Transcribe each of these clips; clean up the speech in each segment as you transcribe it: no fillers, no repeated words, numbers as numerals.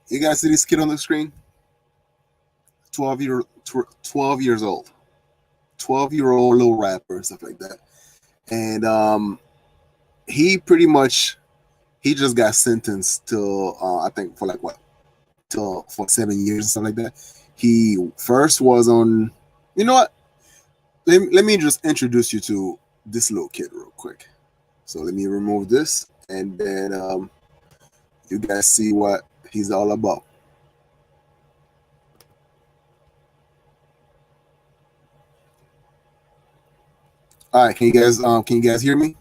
You guys see this kid on the screen? 12 years old. 12-year-old little rapper and stuff like that. And he pretty much he just got sentenced to I think for like what till for 7 years and stuff like that. He first was on. You know what? Let me just introduce you to this little kid real quick. So let me remove this, and then you guys see what he's all about. All right, can you guys hear me?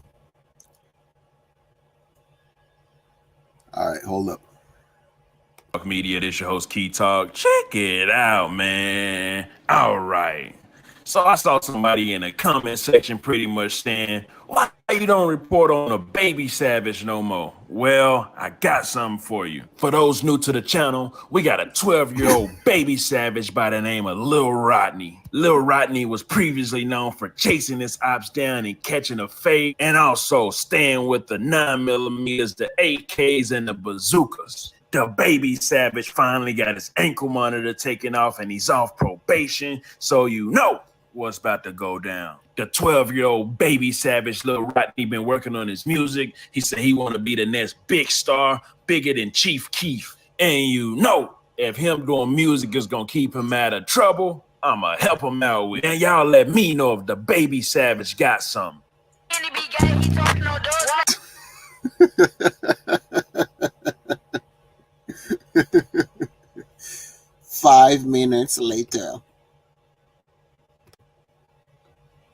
All right, hold up. Media, this your host Key Talk. Check it out, man. All right. So I saw somebody in the comment section pretty much saying, why you don't report on a baby savage no more? Well, I got something for you. For those new to the channel, we got a 12-year-old baby savage by the name of Lil Rodney. Lil Rodney was previously known for chasing his ops down and catching a fade, and also staying with the 9mm, the AKs, and the bazookas. The baby savage finally got his ankle monitor taken off and he's off probation, so you know what's about to go down. The 12-year-old baby savage Lil Rodney been working on his music. He said he want to be the next big star, bigger than Chief Keef. And you know, if him doing music is gonna keep him out of trouble, I'ma help him out with it. And y'all let me know if the baby savage got something. 5 minutes later.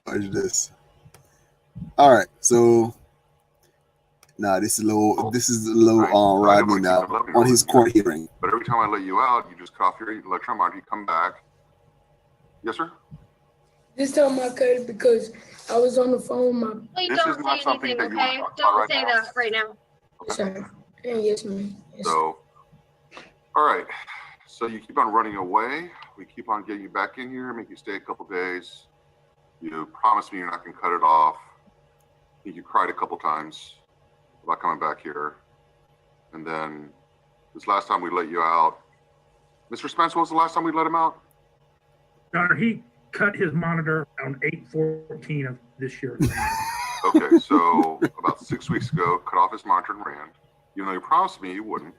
Watch this. All right, so now this is Lil Rodney now on his court hearing. But every time I let you out, you just cut off your electron monitor. You come back. Yes, sir. This time I cut it because I was on the phone with my. Please don't say anything, okay? Don't say that right now. Okay. Sorry. Yes, ma'am. Yes. So, all right. So you keep on running away. We keep on getting you back in here, make you stay a couple days. You promised me you're not going to cut it off. I think you cried a couple times about coming back here. And then this last time we let you out. Mr. Spence, when was the last time we let him out? Your Honor, he cut his monitor on 8/14 of this year. Okay, so about 6 weeks ago, cut off his monitor and ran. Even though you promised me you wouldn't.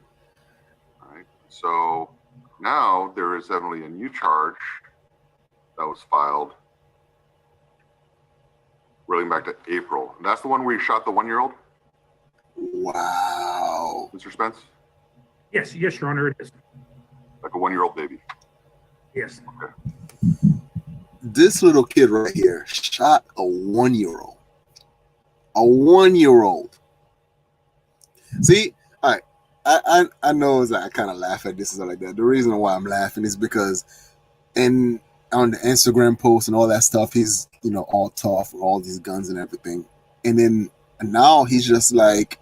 All right. So now there is evidently a new charge that was filed relating back to April. And that's the one where you shot the 1-year-old? Wow. Mr. Spence? Yes, Your Honor, it is. Like a 1-year-old baby? Yes. Okay. This little kid right here shot a 1-year-old. A 1-year-old. See, all right. I know that I kind of laugh at this and stuff like that. The reason why I'm laughing is because on the Instagram post and all that stuff, he's, all tough with all these guns and everything. And then now he's just like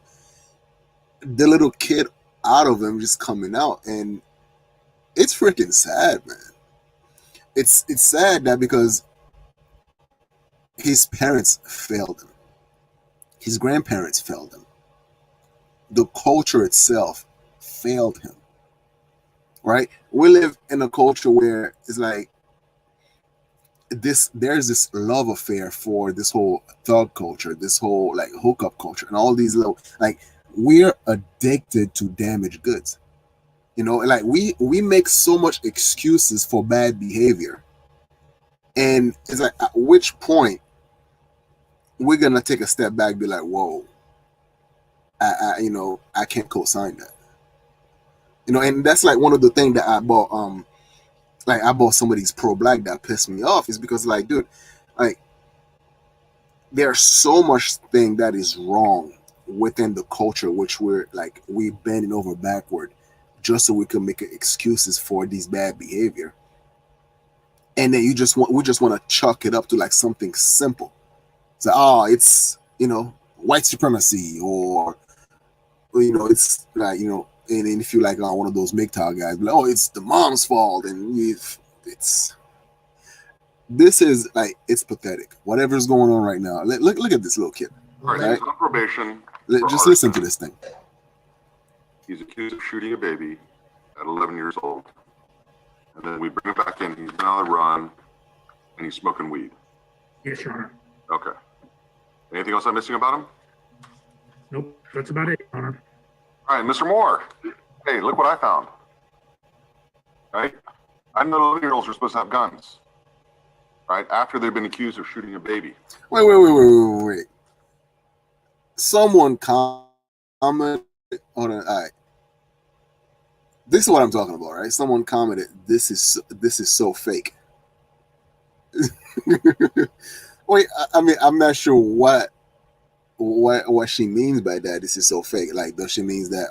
the little kid out of him just coming out. And it's freaking sad, man. It's sad that because his parents failed him. His grandparents failed him. The culture itself failed him. Right? We live in a culture where it's like there's this love affair for this whole thug culture, this whole like hookup culture, and all these little like we're addicted to damaged goods. Like we make so much excuses for bad behavior. And it's like at which point we're gonna take a step back, be like, whoa, I can't co-sign that. And that's like one of the things that I bought. I bought some of these pro-black that pissed me off is because, like, dude, like, there's so much thing that is wrong within the culture, which we're bending over backward just so we can make excuses for these bad behavior. And then we just want to chalk it up to like something simple. So, it's, white supremacy or it's like, and if you like one of those MGTOW guys, like, oh, it's the mom's fault, and this is like it's pathetic. Whatever's going on right now, look at this little kid. All right, he's on probation. Just listen to this thing. He's accused of shooting a baby at 11 years old. And then we bring him back in. He's been on the run, and he's smoking weed. Yes, Your Honor. Okay. Anything else I'm missing about him? Nope, that's about it, Your Honor. All right, Mr. Moore. Hey, look what I found. Right? I know 11-year-olds are supposed to have guns. Right? After they've been accused of shooting a baby. Wait. Someone commented on it. All right. This is what I'm talking about, right? Someone commented, "This is so fake." Wait, I mean, I'm not sure what she means by that. This is so fake. Like, does she mean that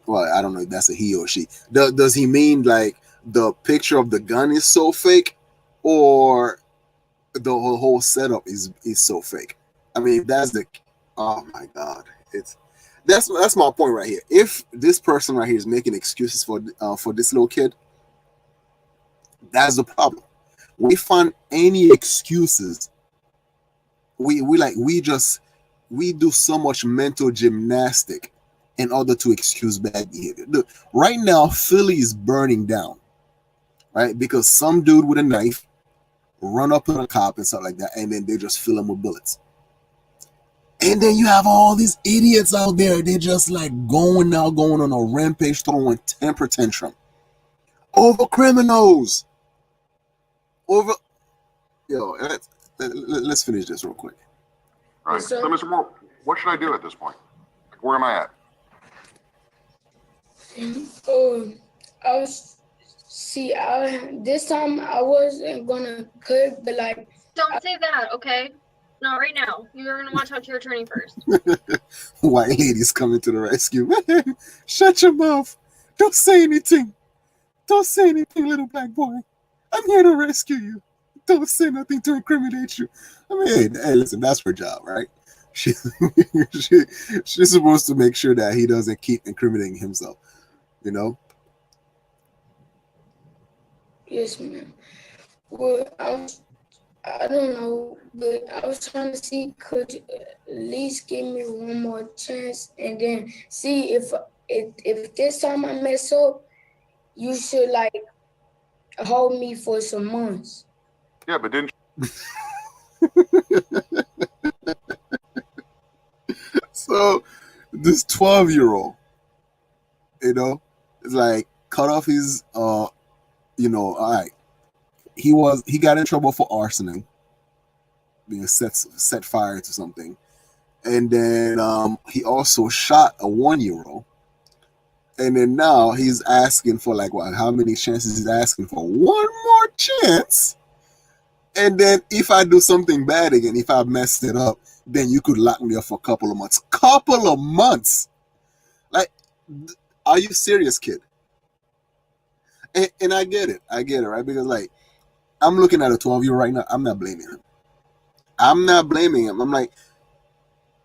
well, I don't know if that's a he or she. Does he mean like the picture of the gun is so fake, or the whole setup is so fake? I mean, that's the oh my god, that's my point right here. If this person right here is making excuses for this little kid, that's the problem. We find any excuses. We do so much mental gymnastic in order to excuse bad behavior. Look, right now, Philly is burning down, right? Because some dude with a knife run up on a cop and stuff like that, and then they just fill him with bullets. And then you have all these idiots out there. They're just like going on a rampage, throwing temper tantrum over criminals. Let's finish this real quick. All right. Yes, sir. So, Mr. Moore, what should I do at this point? Where am I at? This time I wasn't gonna cut, but like, Don't say that, okay? Not right now. You're gonna want to talk to your attorney first. White ladies coming to the rescue. Shut your mouth. Don't say anything. Don't say anything, little black boy. I'm here to rescue you. Don't say nothing to incriminate you. I mean, hey, listen, that's her job, right? She's supposed to make sure that he doesn't keep incriminating himself, you know? yes, ma'am. Well, I don't know, but I was trying to see, could you at least give me one more chance, and then see if this time I mess up, you should like hold me for some months. Yeah, but didn't So this 12-year-old, you know, it's like cut off his all right. He got in trouble for arsoning, being set fire to something. And then he also shot a 1-year-old. And then now he's asking for like what? How many chances he's asking for? One more chance. And then if I do something bad again, if I messed it up, then you could lock me up for a couple of months. Couple of months. Like, are you serious, kid? And I get it, right? Because like, I'm looking at a 12-year-old right now. I'm not blaming him. I'm like,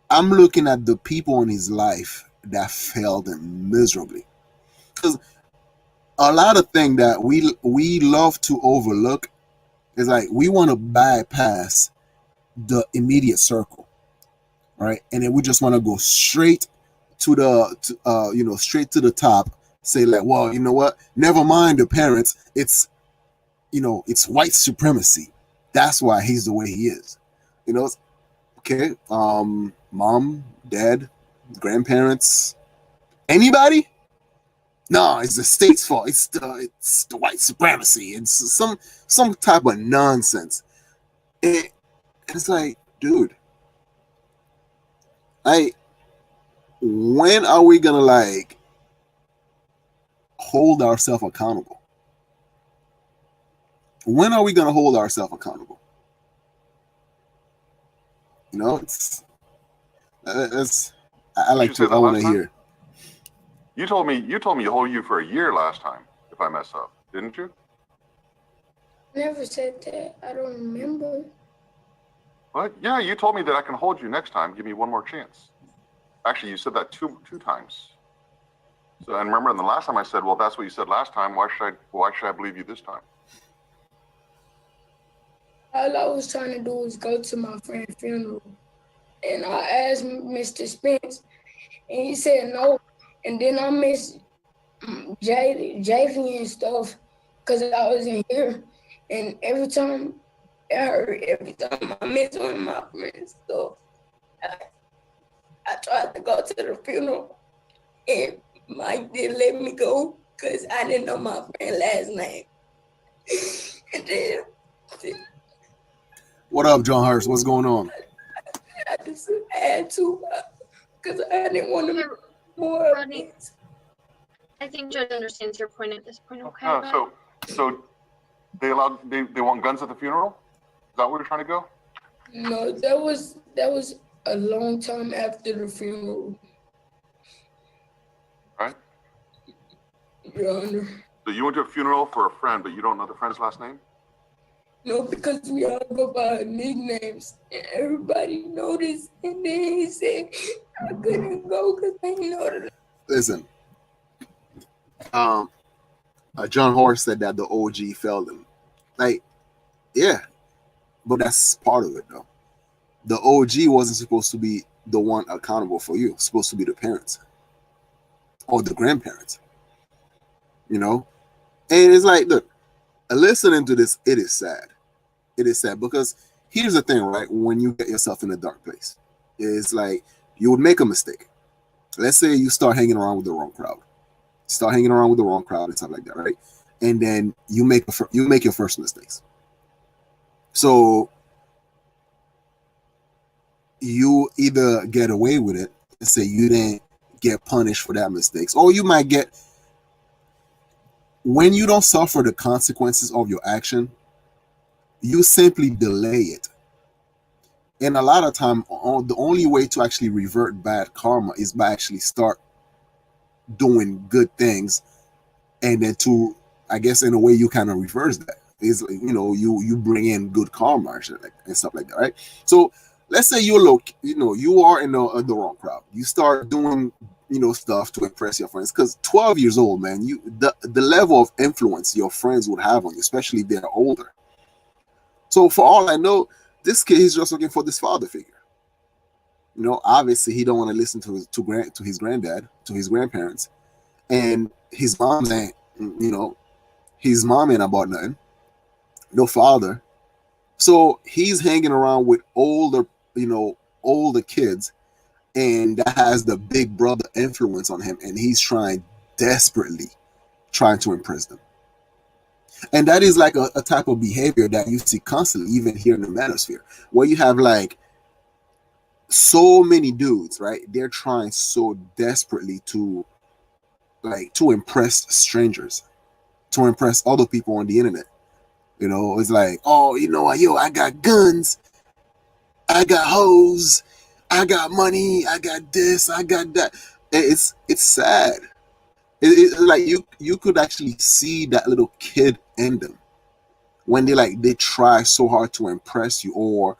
I'm looking at the people in his life that failed him miserably. Because a lot of things that we love to overlook is like we want to bypass the immediate circle, right? And then we just want to go straight to the top. Say like, well, you know what? Never mind the parents. It's white supremacy. That's why he's the way he is. You know, okay. Mom, dad, grandparents, anybody? No, it's the state's fault. It's the white supremacy. It's some type of nonsense. And it's like, dude, when are we gonna like hold ourselves accountable? When are we gonna hold ourselves accountable? You know, I want to hear. You told me to hold you for a year last time if I mess up, didn't you? Never said that. I don't remember. What? Yeah, you told me that I can hold you next time. Give me one more chance. Actually, you said that two times. So, and remember, the last time I said, well, that's what you said last time. Why should I believe you this time? All I was trying to do was go to my friend's funeral. And I asked Mr. Spence, and he said no. And then I missed JV and stuff, because I was in here, and every time I met one of my friends, so I tried to go to the funeral, and Mike didn't let me go because I didn't know my friend's last name. And then What up, John Hurst? What's going on? I just had to, because I didn't want to more. Rodney, I think Judge understands your point at this point, okay? So they want guns at the funeral? Is that where you're trying to go? No, that was a long time after the funeral. Right? Your Honor. So you went to a funeral for a friend, but you don't know the friend's last name? No, because we all go by nicknames, and everybody noticed. And then he said I couldn't go because I didn't know the. Listen, John Horst said that the OG failed him. Like, yeah, but that's part of it, though. The OG wasn't supposed to be the one accountable for you. It's supposed to be the parents or the grandparents, you know? And it's like, look, listening to this, it is sad. It is sad because here's the thing, right? When you get yourself in a dark place, it's like you would make a mistake. Let's say you start hanging around with the wrong crowd. Start hanging around with the wrong crowd and stuff like that, right? And then you make your first mistakes. So you either get away with it and say you didn't get punished for that mistakes, or you might get, when you don't suffer the consequences of your action, you simply delay it. And a lot of time, the only way to actually revert bad karma is by actually start doing good things, and then to, I guess, in a way, you kind of reverse that. Is, you know, you bring in good karma and stuff like that, right? So let's say you are in the wrong crowd. You start doing, stuff to impress your friends, because 12 years old, man, the level of influence your friends would have on you, especially if they're older. So for all I know, this kid is just looking for this father figure. Obviously he don't want to listen to his granddad, to his grandparents, and his mom ain't, his mom ain't about nothing, no father. So he's hanging around with older kids, and that has the big brother influence on him, and he's desperately trying to impress them. And that is like a type of behavior that you see constantly, even here in the manosphere, where you have like so many dudes, right? They're trying so desperately to impress strangers, to impress other people on the internet. It's like, oh, I got guns, I got hoes, I got money, I got this, I got that. It's sad. It's like you could actually see that little kid in them when they try so hard to impress you, or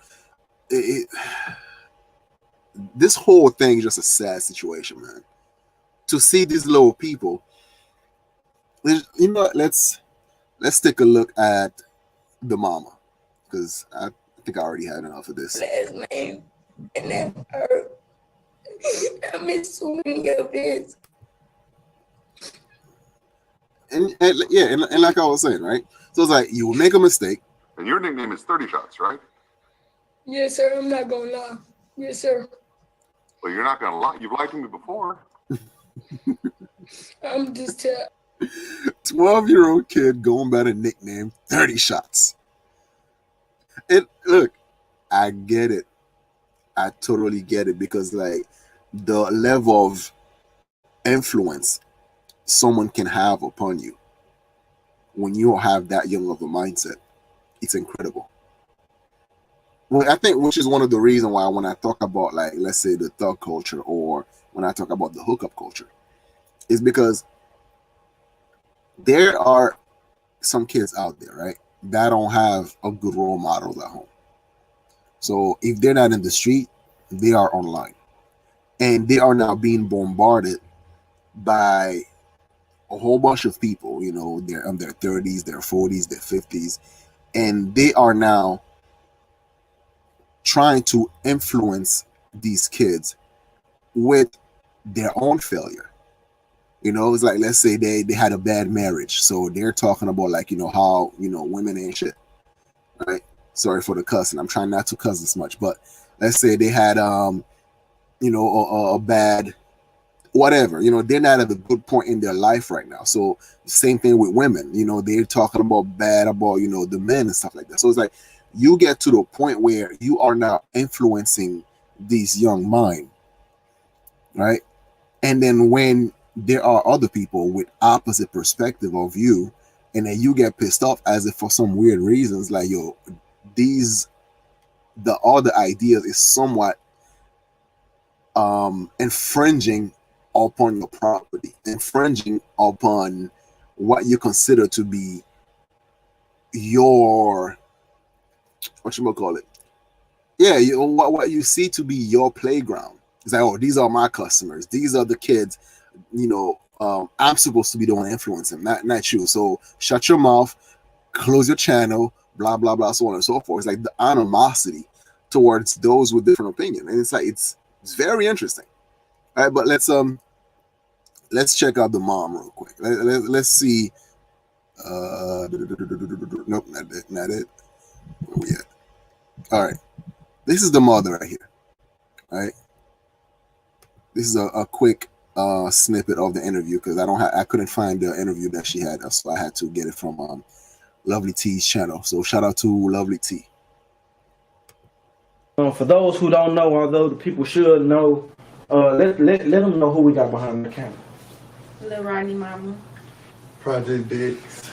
this whole thing is just a sad situation, man. To see these little people, let's take a look at the mama, because I think I already had enough of this. Last name, and that hurt. I miss so many of his. And like I was saying, right? So it's like you will make a mistake. And your nickname is 30 Shots, right? Yes, sir. I'm not gonna lie. Yes, sir. Well, you're not gonna lie. You've lied to me before. I'm just telling. 12-year-old kid going by the nickname 30 Shots. And look, I get it. I totally get it, because like the level of influence someone can have upon you when you have that young of a mindset, it's incredible. Well, I think, which is one of the reasons why when I talk about, like, let's say the thug culture, or when I talk about the hookup culture, is because there are some kids out there, right, that don't have a good role model at home. So if they're not in the street, they are online, and they are now being bombarded by a whole bunch of people. They're in their 30s, their 40s, their 50s, and they are now trying to influence these kids with their own failure. You know, it's like, let's say they had a bad marriage, so they're talking about like, you know, how, you know, women ain't shit, right? Sorry for the cussing. I'm trying not to cuss this much, but let's say they had you know, a bad whatever, you know, they're not at a good point in their life right now. So same thing with women, you know, they're talking about bad about, you know, the men and stuff like that. So it's like you get to the point where you are now influencing these young minds, right? And then when there are other people with opposite perspective of you, and then you get pissed off as if for some weird reasons, like, yo, these the other ideas is somewhat infringing upon your property, infringing upon what you consider to be your, what you call it, yeah, you, what you see to be your playground. It's like, oh, these are my customers, these are the kids, you know, I'm supposed to be the one influencing, not you. So shut your mouth, close your channel, blah blah blah, so on and so forth. It's like the animosity towards those with different opinion, and it's like it's very interesting. All right, but let's check out the mom real quick. Let's see. Nope, not it. Where we at? All right, this is the mother right here. All right, this is a quick snippet of the interview because I couldn't find the interview that she had, so I had to get it from Lovely T's channel. So shout out to Lovely T. For those who don't know, although the people should know, let them know who we got behind the camera. Lil Rodney mama. Project Dicks.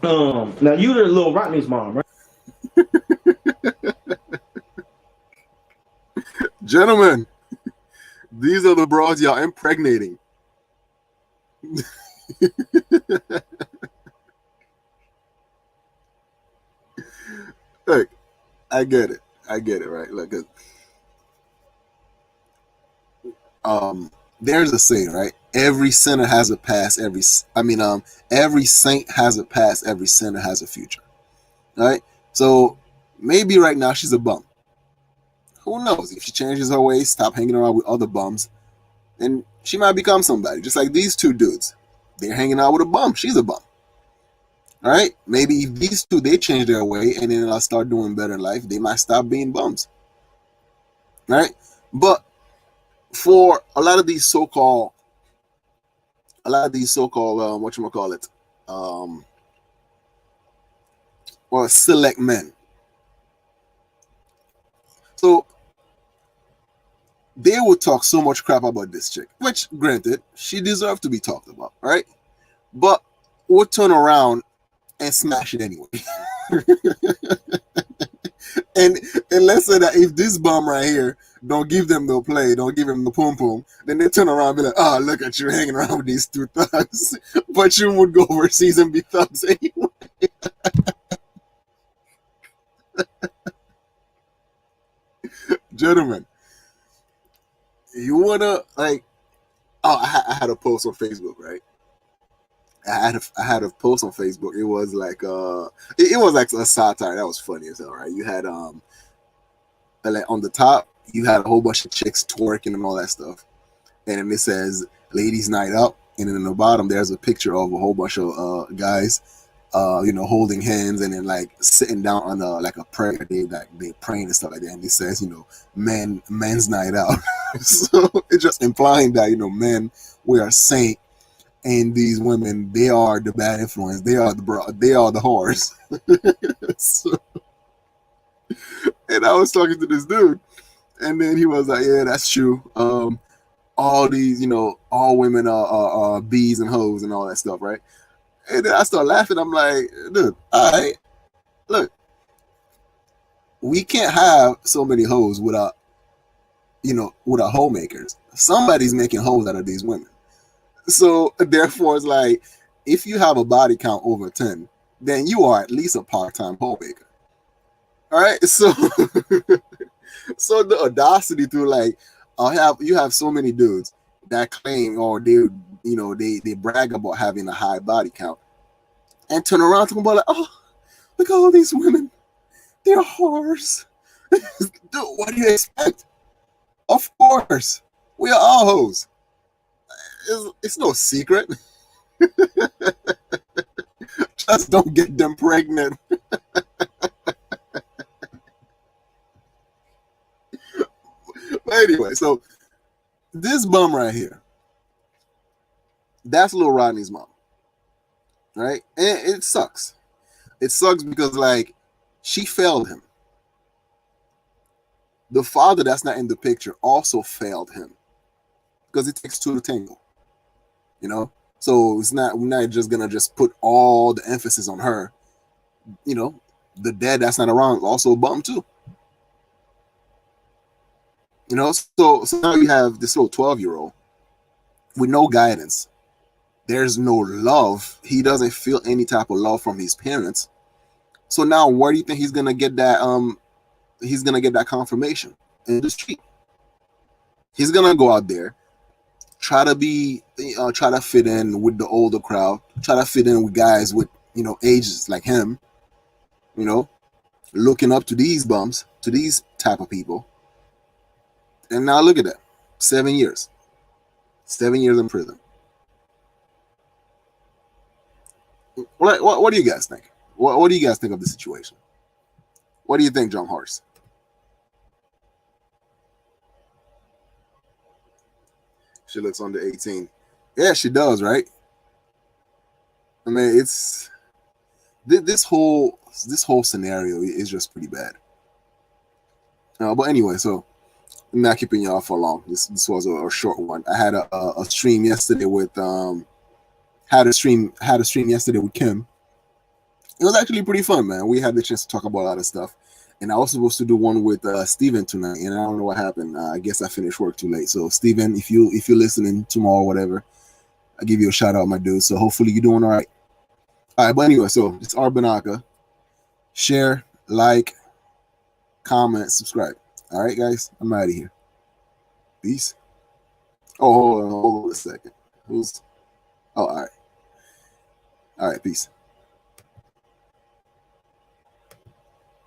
Now you the Lil Rodney's mom, right? Gentlemen, these are the bras y'all impregnating. Look, I get it, right? Look, there's a saying, right? Every sinner has a past. Every saint has a past. Every sinner has a future, right? So maybe right now she's a bum. Who knows? If she changes her ways, stop hanging around with other bums, then she might become somebody. Just like these two dudes, they're hanging out with a bum. She's a bum. All right? Maybe if these two, they change their way and then they'll start doing better in life, they might stop being bums. All right? But for a lot of these so-called whatchamacallit, or select men. So they would talk so much crap about this chick, which granted, she deserved to be talked about, right? But would turn around and smash it anyway. and let's say that if this bum right here don't give them no play, don't give him the pum pum, then they turn around and be like, oh, look at you hanging around with these two thugs. But you would go overseas and be thugs anyway. Gentlemen, you wanna like, oh, I had a post on Facebook, right? I had a post on Facebook. It was like it was like a satire that was funny as hell, right? You had like on the top you had a whole bunch of chicks twerking and all that stuff, and then it says ladies night out, and then in the bottom there's a picture of a whole bunch of guys you know, holding hands and then like sitting down on like a prayer. They praying and stuff like that, and it says, you know, men's night out. So it's just implying that, you know, men, we are saint, and these women, they are the bad influence. They are the whores. So, and I was talking to this dude, and then he was like, "Yeah, that's true. All these, you know, all women are bees and hoes and all that stuff, right?" And then I start laughing. I'm like, "Dude, all right, look, we can't have so many hoes without, you know, without homemakers. Somebody's making hoes out of these women. So therefore, it's like, if you have a body count over 10, then you are at least a part-time homemaker. All right, so so the audacity to like, you have so many dudes that claim, or they brag about having a high body count, and turn around talking about like, oh, look at all these women, they're whores. Dude, what do you expect? Of course, we are all hoes. it's no secret. Just don't get them pregnant. But anyway, so this bum right here, that's Lil Rodney's mom, right? And it sucks. It sucks because like she failed him. The father that's not in the picture also failed him because it takes two to tango, you know. So we're not just gonna just put all the emphasis on her. You know, the dad that's not around also a bum too. You know, so now you have this little 12-year-old with no guidance. There's no love. He doesn't feel any type of love from his parents. So now where do you think he's gonna get that he's gonna get that confirmation? In the street. He's gonna go out there, try to fit in with the older crowd, try to fit in with guys with, you know, ages like him, you know, looking up to these bums, to these type of people. And now look at that. 7 years. 7 years in prison. What do you guys think? What do you guys think of the situation? What do you think, John Horse? She looks under 18. Yeah, she does, right? I mean, it's this whole scenario is just pretty bad. But anyway, so I'm not keeping y'all for long. This was a short one. I had a stream yesterday with had a stream yesterday with Kim. It was actually pretty fun, man. We had the chance to talk about a lot of stuff, and I was supposed to do one with Steven tonight, and I don't know what happened. I guess I finished work too late. So Steven, if you're listening tomorrow or whatever, I'll give you a shout out, my dude. So hopefully you're doing all right. All right, but anyway, so it's Arbanaka. Share, like, comment, subscribe. All right, guys, I'm out of here. Peace. Oh, hold on a second. Who's? Oh, all right. All right, peace.